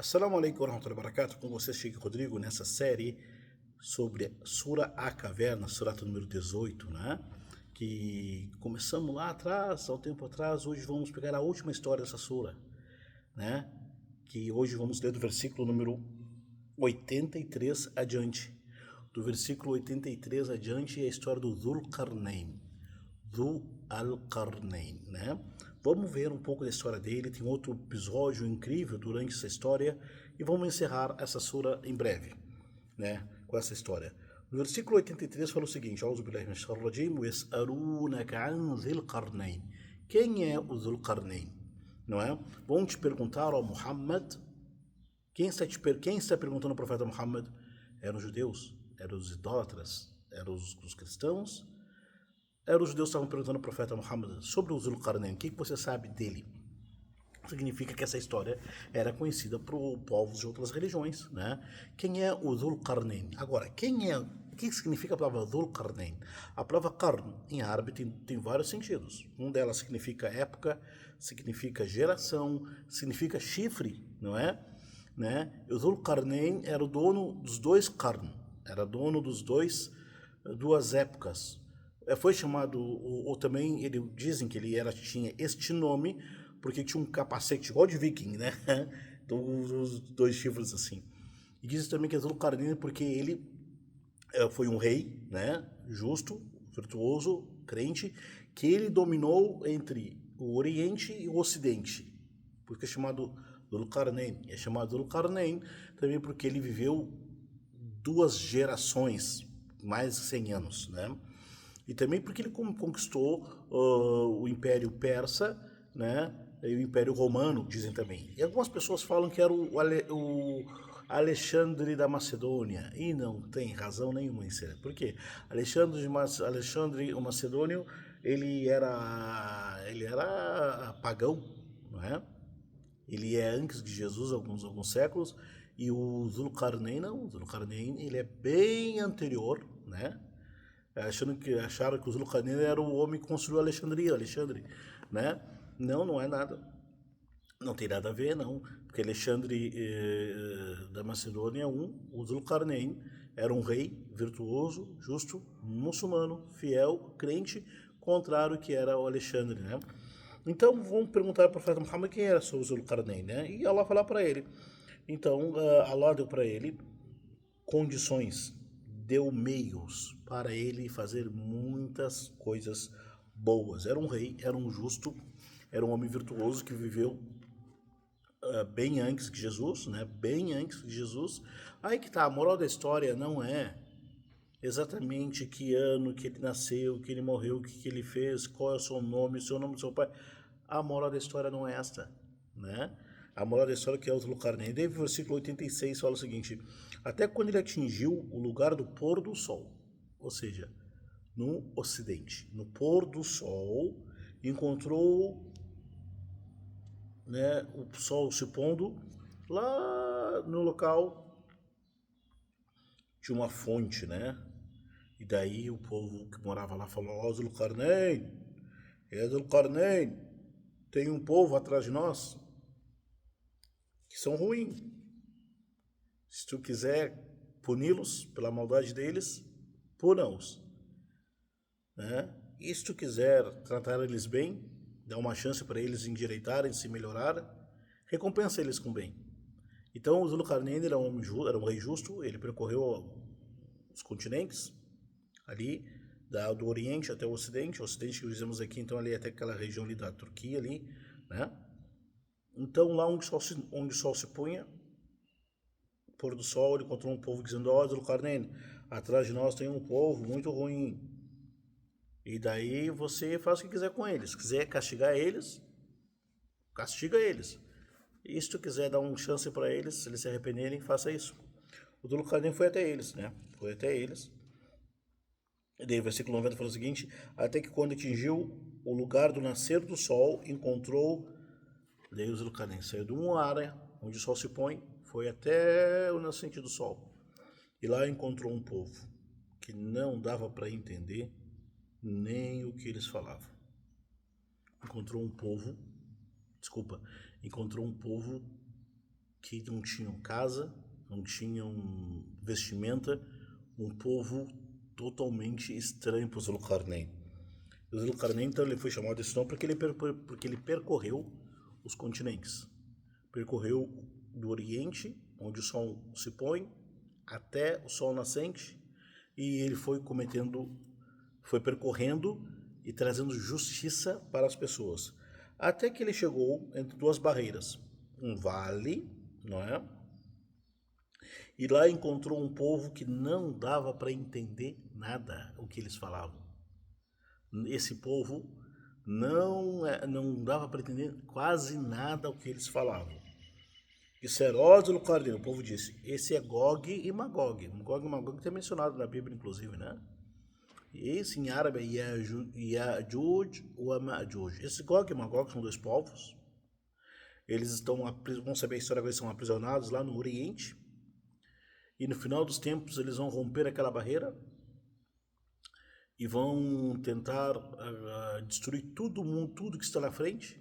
Assalamu alaikum warahmatullahi wabarakatuh, com você, Sheikh Rodrigo, nessa série sobre Sura A Caverna, Surata número 18, né? Que começamos lá atrás, há um tempo atrás. Hoje vamos pegar a última história dessa Sura, né? Que hoje vamos ler do versículo número 83 adiante. Do versículo 83 adiante é a história do Dhul Qarnayn. Dhul Al-Qarnayn, né? Vamos ver um pouco da história dele. Tem outro episódio incrível durante essa história e vamos encerrar essa sura em breve, né? Com essa história. No versículo 83 fala o seguinte: A'udhu billahi minash shaitanir rajim, yas'alunaka 'an Dhil Qarnayn. Quem é o Dhul Qarnayn? Não é? Vão te perguntar ao Muhammad. Quem está perguntando ao profeta Muhammad? Eram os judeus, eram os idólatras, eram os cristãos. Os judeus estavam perguntando ao profeta Muhammad sobre o Dhul Qarnayn. O que você sabe dele? Significa que essa história era conhecida por povos de outras religiões, né? Quem é o Dhul Qarnayn? Agora, o que significa a palavra Dhul Qarnayn? A palavra Qarn, em árabe, tem vários sentidos. Um delas significa época, significa geração, significa chifre, não é? Né? O Dhul Qarnayn era o dono dos dois Qarn, era dono dos duas épocas. Foi chamado, ou também dizem que ele tinha este nome porque tinha um capacete igual de viking, né? Então, os dois chifres assim. E dizem também que é Dhul Qarnayn porque ele foi um rei, né? Justo, virtuoso, crente, que ele dominou entre o Oriente e o Ocidente. Por isso é chamado Dhul Qarnayn. É chamado Dhul Qarnayn também porque ele viveu duas gerações, mais de 100 anos, né? E também porque ele conquistou o Império Persa, né? E o Império Romano, dizem também. E algumas pessoas falam que era o Alexandre da Macedônia. E não tem razão nenhuma em ser. Por quê? Alexandre o Macedônio, ele era pagão, não é? Ele é antes de Jesus, alguns séculos. E o Dhul Qarnayn não. O Dhul Qarnayn, ele é bem anterior, né? Acharam que o Dhul Qarnayn era o homem que construiu Alexandre, né? Não é nada. Não tem nada a ver, não. Porque Alexandre da Macedônia o Dhul Qarnayn era um rei virtuoso, justo, muçulmano, fiel, crente, contrário que era o Alexandre, né? Então vamos perguntar ao profeta Muhammad quem era o Dhul Qarnayn, né? E Allah falar para ele. Então Allah deu para ele condições, deu meios para ele fazer muitas coisas boas. Era um rei, era um justo, era um homem virtuoso que viveu bem antes de Jesus, né? Bem antes de Jesus. Aí que tá, a moral da história não é exatamente que ano que ele nasceu, que ele morreu, o que ele fez, qual é o seu nome do seu pai. A moral da história não é esta, né? A moral da história que é o Dhul Qarnayn. Daí o versículo 86 fala o seguinte: até quando ele atingiu o lugar do pôr do sol, ou seja, no ocidente, no pôr do sol, encontrou, né, o sol se pondo lá no local de uma fonte, né? E daí o povo que morava lá falou: ó, Dhul Qarnayn, Dhul Qarnayn, tem um povo atrás de nós que são ruins. Se tu quiser puni-los pela maldade deles, puna-os, né? E se tu quiser tratar eles bem, dar uma chance para eles endireitarem, se melhorarem, recompensa eles com bem. Então o Dhul Qarnayn era um rei justo, ele percorreu os continentes, ali, do Oriente até o Ocidente que dizemos aqui, então ali até aquela região ali da Turquia, ali, né? Então lá onde o sol se punha, pôr do sol, ele encontrou um povo dizendo: ó, Dhul Qarnayn, atrás de nós tem um povo muito ruim. E daí você faz o que quiser com eles. Se quiser castigar eles, castiga eles. E se tu quiser dar uma chance para eles, se eles se arrependerem, faça isso. O Dhul Qarnayn foi até eles, né? Foi até eles. E daí o versículo 90 fala o seguinte: até que quando atingiu o lugar do nascer do sol, encontrou. Daí o Dhul Qarnayn saiu de uma área onde o sol se põe, foi até o nascente do sol. E lá encontrou um povo que não dava para entender nem o que eles falavam. Encontrou um povo que não tinham casa, não tinham vestimenta, um povo totalmente estranho para o Zulkarnain. O Zulkarnain, então, ele foi chamado desse nome porque ele percorreu os continentes. Percorreu do Oriente, onde o sol se põe, até o sol nascente, e ele foi percorrendo e trazendo justiça para as pessoas. Até que ele chegou entre duas barreiras, um vale, não é? E lá encontrou um povo que não dava para entender nada o que eles falavam. Esse povo não dava para entender quase nada o que eles falavam. Isso é Rótulo Carneiro. O povo disse, esse é Gog e Magog. Gog e Magog está mencionado na Bíblia, inclusive, né? Esse em árabe é Yajuj ou Majuj. Esse Gog e Magog são dois povos. Eles vão saber a história, eles são aprisionados lá no Oriente. E no final dos tempos eles vão romper aquela barreira e vão tentar destruir tudo que está na frente.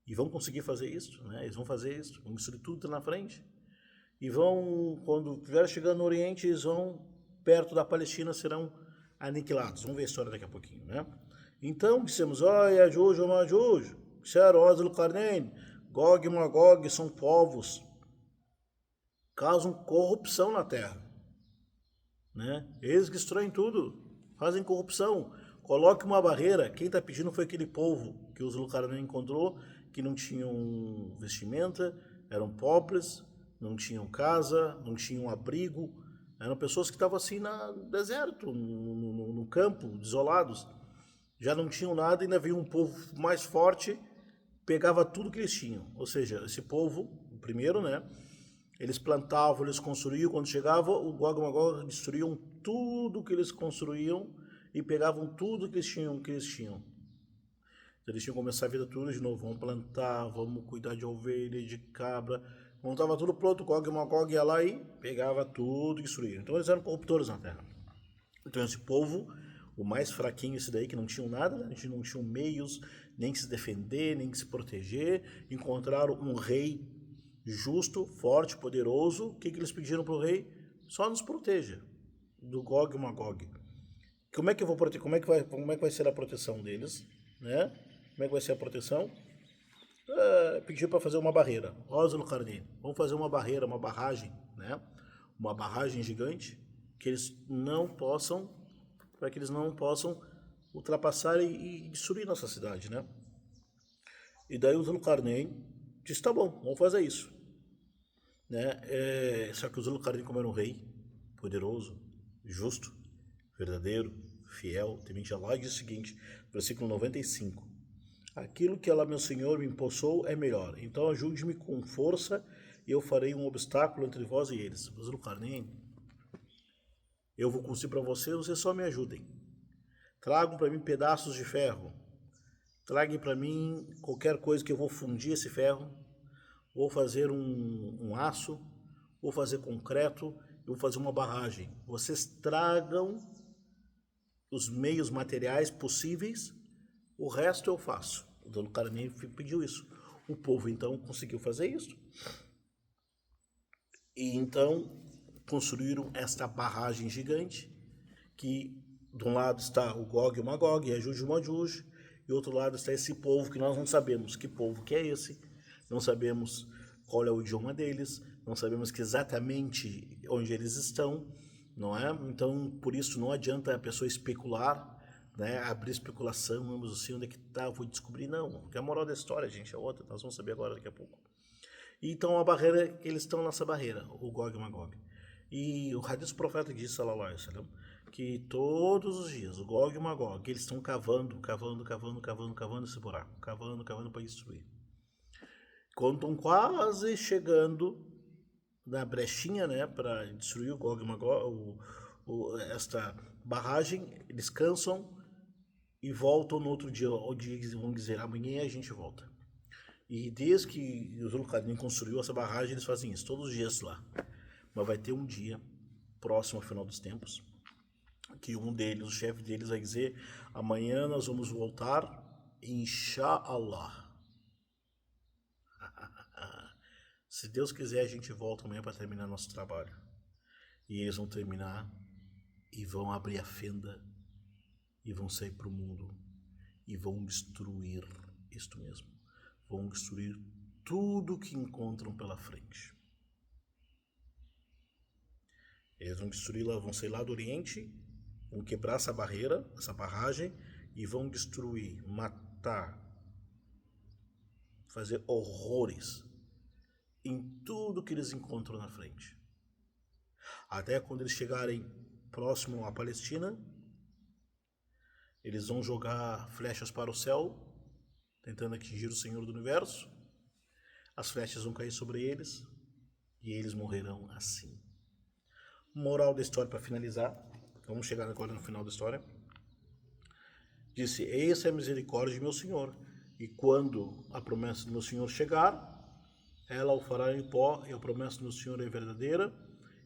E vão conseguir fazer isso, né? Eles vão fazer isso, vão destruir tudo na frente. E quando estiver chegando no Oriente, eles vão, perto da Palestina, serão aniquilados. Vamos ver a história daqui a pouquinho, né? Então, dissemos, Yajuj ou Majuj, Xeroz, Zulkarnain, Gog e Magog são povos, causam corrupção na terra, né? Eles destroem tudo, fazem corrupção. Coloque uma barreira. Quem está pedindo foi aquele povo que o Zulkarnain encontrou, que não tinham vestimenta, eram pobres, não tinham casa, não tinham abrigo, eram pessoas que estavam assim no deserto, no campo, isolados, já não tinham nada, ainda veio um povo mais forte, pegava tudo que eles tinham. Ou seja, esse povo, o primeiro, né, eles plantavam, eles construíam, quando chegava o Gog e Magog destruíam tudo que eles construíam e pegavam tudo que eles tinham. Eles tinham que começar a vida tudo de novo. Vamos plantar, vamos cuidar de ovelha, de cabra. Quando estava tudo pronto, o Gog e Magog ia lá e pegava tudo e destruía. Então eles eram corruptores na terra. Então esse povo, o mais fraquinho esse daí, que não tinham nada, né? Não tinham meios nem que se defender, nem que se proteger, encontraram um rei justo, forte, poderoso. O que eles pediram para o rei? Só nos proteja do Gog e Magog. Como é que eu vou proteger? Como é que vai ser a proteção deles, né? Como é que vai ser a proteção? Pediu para fazer uma barreira. Rótulo Carneiro. Vamos fazer uma barreira, uma barragem, né? Uma barragem gigante que eles não possam, para que eles não possam ultrapassar e destruir nossa cidade, né? E daí o Zulkarnain disse, tá bom, vamos fazer isso, né? Só que o Zulkarnain, como era um rei poderoso, justo, verdadeiro, fiel, temente a Allah, diz o seguinte, versículo 95. Aquilo que ela, meu Senhor, me impulsou é melhor. Então ajude-me com força e eu farei um obstáculo entre vós e eles. Zulkarnain, eu vou construir para vocês só me ajudem. Tragam para mim pedaços de ferro. Tragam para mim qualquer coisa que eu vou fundir esse ferro. Vou fazer um aço, vou fazer concreto, eu vou fazer uma barragem. Vocês tragam os meios materiais possíveis, o resto eu faço. O dono do cara nem pediu isso. O povo então conseguiu fazer isso. E então construíram esta barragem gigante, que de um lado está o Gog e o Magog, e a Juj e o Majuj, e do outro lado está esse povo que nós não sabemos que povo que é esse, não sabemos qual é o idioma deles, não sabemos que exatamente onde eles estão, não é? Então, por isso, não adianta a pessoa especular, né? Abrir especulação, vamos assim, onde é que tá, vou descobrir, não. Porque a moral da história, gente, é outra, nós vamos saber agora daqui a pouco. E então a barreira, eles estão nessa barreira, o Gog e o Magog. E o hadith profeta diz, sallallahu alaihi wasallam, que todos os dias, o Gog e o Magog, eles estão cavando esse buraco, cavando para destruir. Quando estão quase chegando na brechinha, né, para destruir o Gog e Magog, esta barragem, eles cansam e voltam no outro dia, onde vão dizer, amanhã a gente volta. E desde que o Zulkarnain construiu essa barragem, eles fazem isso, todos os dias lá. Mas vai ter um dia, próximo ao final dos tempos, que um deles, o chefe deles, vai dizer, amanhã nós vamos voltar, Insha'Allah. Se Deus quiser, a gente volta amanhã para terminar nosso trabalho. E eles vão terminar e vão abrir a fenda e vão sair para o mundo e vão destruir, isto mesmo, vão destruir tudo que encontram pela frente. Eles vão destruir lá, vão sair lá do Oriente, vão quebrar essa barreira, essa barragem, e vão destruir, matar, fazer horrores em tudo que eles encontram na frente. Até quando eles chegarem próximo à Palestina, eles vão jogar flechas para o céu, tentando atingir o Senhor do Universo. As flechas vão cair sobre eles e eles morrerão assim. Moral da história para finalizar. Vamos chegar agora no final da história. Disse: eis a misericórdia de meu Senhor, e quando a promessa do meu Senhor chegar, ela o fará em pó, e a promessa do meu Senhor é verdadeira,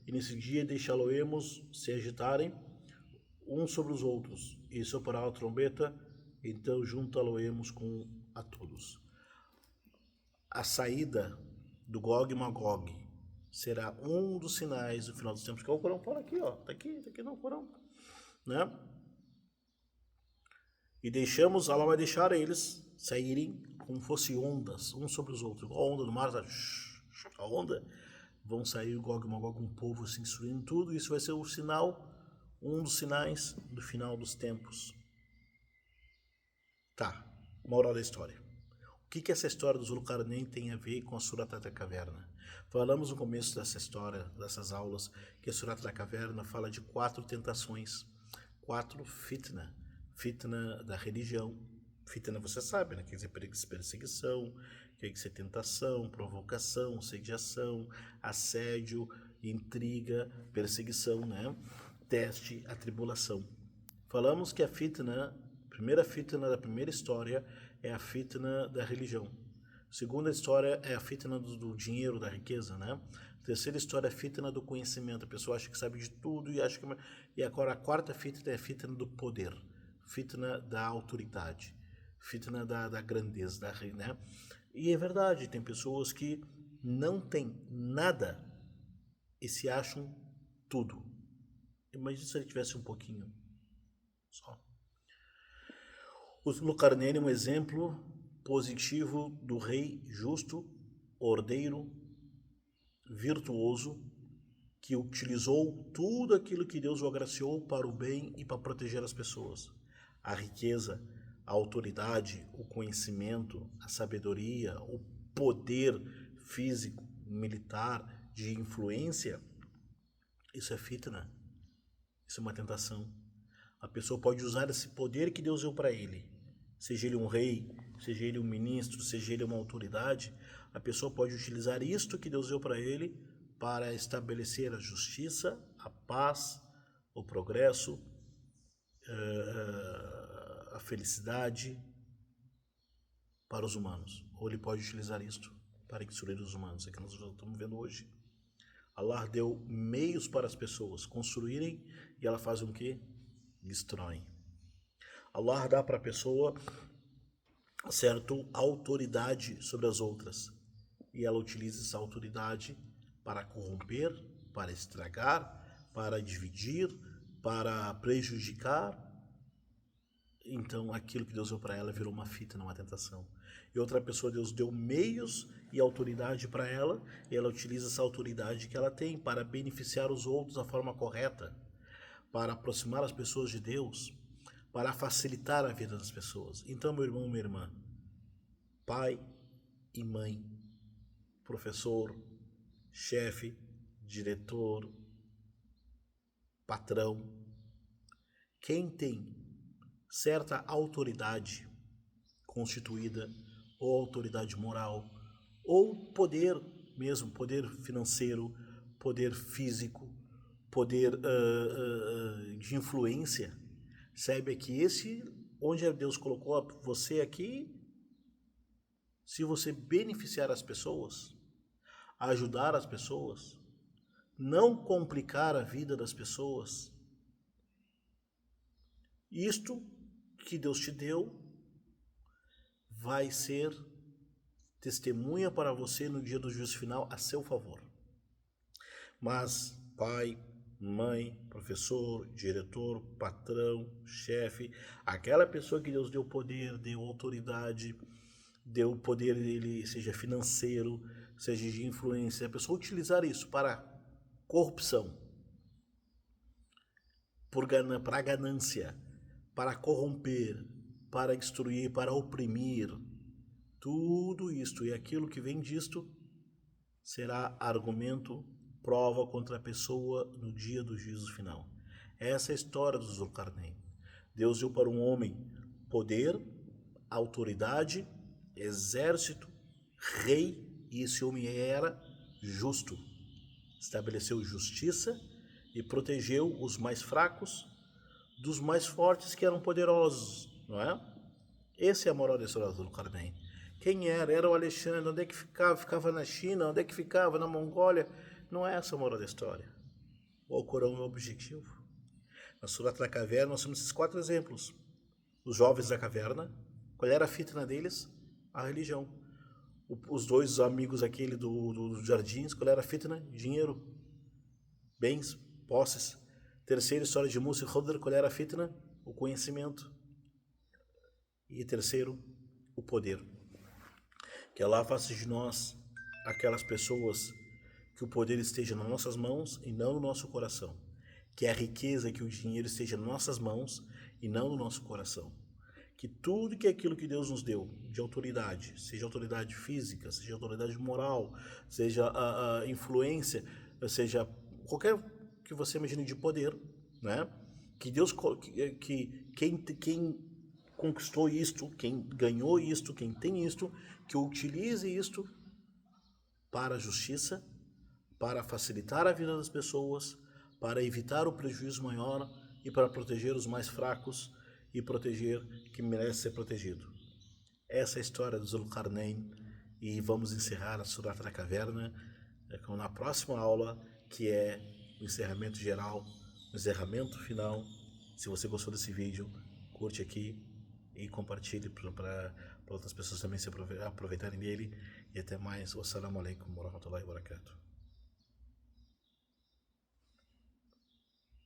e nesse dia deixá-lo-emos se agitarem uns sobre os outros, e soprará a trombeta, então juntá-lo-emos com a todos. A saída do Gog e Magog será um dos sinais do final dos tempos, que é o Corão fala aqui, ó, tá aqui no Corão, né? E Allah vai deixar eles saírem como fossem ondas, uns sobre os outros, igual a onda do mar, a onda, vão sair o Gog e Magog, um povo assim, destruindo tudo, e isso vai ser o sinal, um dos sinais do final dos tempos. Tá, moral da história. O que essa história dos Zulkarnain tem a ver com a Surata da Caverna? Falamos no começo dessa história, dessas aulas, que a Surata da Caverna fala de 4 tentações, 4 fitna. Fitna da religião. Fitna você sabe, né? Quer dizer perseguição, quer dizer tentação, provocação, sediação, assédio, intriga, perseguição, né? Teste, atribulação. Falamos que a primeira fitna da primeira história é a fitna da religião. A segunda história é a fitna do dinheiro, da riqueza, né? A terceira história é a fitna do conhecimento. A pessoa acha que sabe de tudo e acha que... E agora a quarta fitna é a fitna do poder, fitna da autoridade, fitna da grandeza, né? E é verdade, tem pessoas que não têm nada e se acham tudo. Imagina se ele tivesse um pouquinho só. O Zulkarnain é um exemplo positivo do rei justo, ordeiro, virtuoso, que utilizou tudo aquilo que Deus o agraciou para o bem e para proteger as pessoas. A riqueza, a autoridade, o conhecimento, a sabedoria, o poder físico, militar, de influência, isso é fitna, isso é uma tentação. A pessoa pode usar esse poder que Deus deu para ele, seja ele um rei, seja ele um ministro, seja ele uma autoridade, a pessoa pode utilizar isto que Deus deu para ele para estabelecer a justiça, a paz, o progresso, a felicidade para os humanos. Ou ele pode utilizar isto para destruir os humanos, é que nós estamos vendo hoje. Allah deu meios para as pessoas construírem e ela faz o quê? Destroem. Allah dá para a pessoa certa autoridade sobre as outras e ela utiliza essa autoridade para corromper, para estragar, para dividir, para prejudicar. Então aquilo que Deus deu para ela virou uma fitna, uma tentação. E outra pessoa, Deus deu meios e autoridade para ela, e ela utiliza essa autoridade que ela tem para beneficiar os outros da forma correta, para aproximar as pessoas de Deus, para facilitar a vida das pessoas. Então, meu irmão, minha irmã, pai e mãe, professor, chefe, diretor, patrão, quem tem certa autoridade constituída, ou autoridade moral, ou poder mesmo, poder financeiro, poder físico, poder de influência, saiba que esse, onde Deus colocou você aqui, se você beneficiar as pessoas, ajudar as pessoas, não complicar a vida das pessoas, isto que Deus te deu vai ser testemunha para você no dia do juízo final a seu favor. Mas pai, mãe, professor, diretor, patrão, chefe, aquela pessoa que Deus deu poder, deu autoridade, deu poder dele, seja financeiro, seja de influência, a pessoa utilizar isso para corrupção, para ganância, para corromper, para destruir, para oprimir, tudo isto e aquilo que vem disto será argumento, prova contra a pessoa no dia do juízo final. Essa é a história do Zulkarnain. Deus deu para um homem poder, autoridade, exército, rei, e esse homem era justo. Estabeleceu justiça e protegeu os mais fracos dos mais fortes que eram poderosos, não é? Esse é a moral da história do Zulkarnain. Quem era? Era o Alexandre. Onde é que ficava? Ficava na China. Onde é que ficava? Na Mongólia. Não é essa a moral da história. O Alcorão é o objetivo. Na Surat da Caverna nós temos esses 4 exemplos. Os jovens da caverna. Qual era a fitna deles? A religião. Os 2 amigos aquele dos jardins. Qual era a fitna? Dinheiro. Bens, posses. Terceira história de Musa e Khidr. Qual era a fitna? O conhecimento. E terceiro, o poder. Que Allah faça de nós aquelas pessoas que o poder esteja nas nossas mãos e não no nosso coração. Que a riqueza, que o dinheiro esteja nas nossas mãos e não no nosso coração. Que tudo que é aquilo que Deus nos deu de autoridade, seja autoridade física, seja autoridade moral, seja a influência, seja qualquer que você imagine de poder, né? Que Deus, quem conquistou isto, quem ganhou isto, quem tem isto, que utilize isto para a justiça, para facilitar a vida das pessoas, para evitar o prejuízo maior e para proteger os mais fracos e proteger quem merece ser protegido. Essa é a história do Zulkarnain e vamos encerrar a Surata da Caverna na próxima aula, que é o encerramento geral, o encerramento final. Se você gostou desse vídeo, curte aqui e compartilhe para outras pessoas também se aproveitarem dele. E até mais. Wassalamu alaikum warahmatullahi wabarakatuh.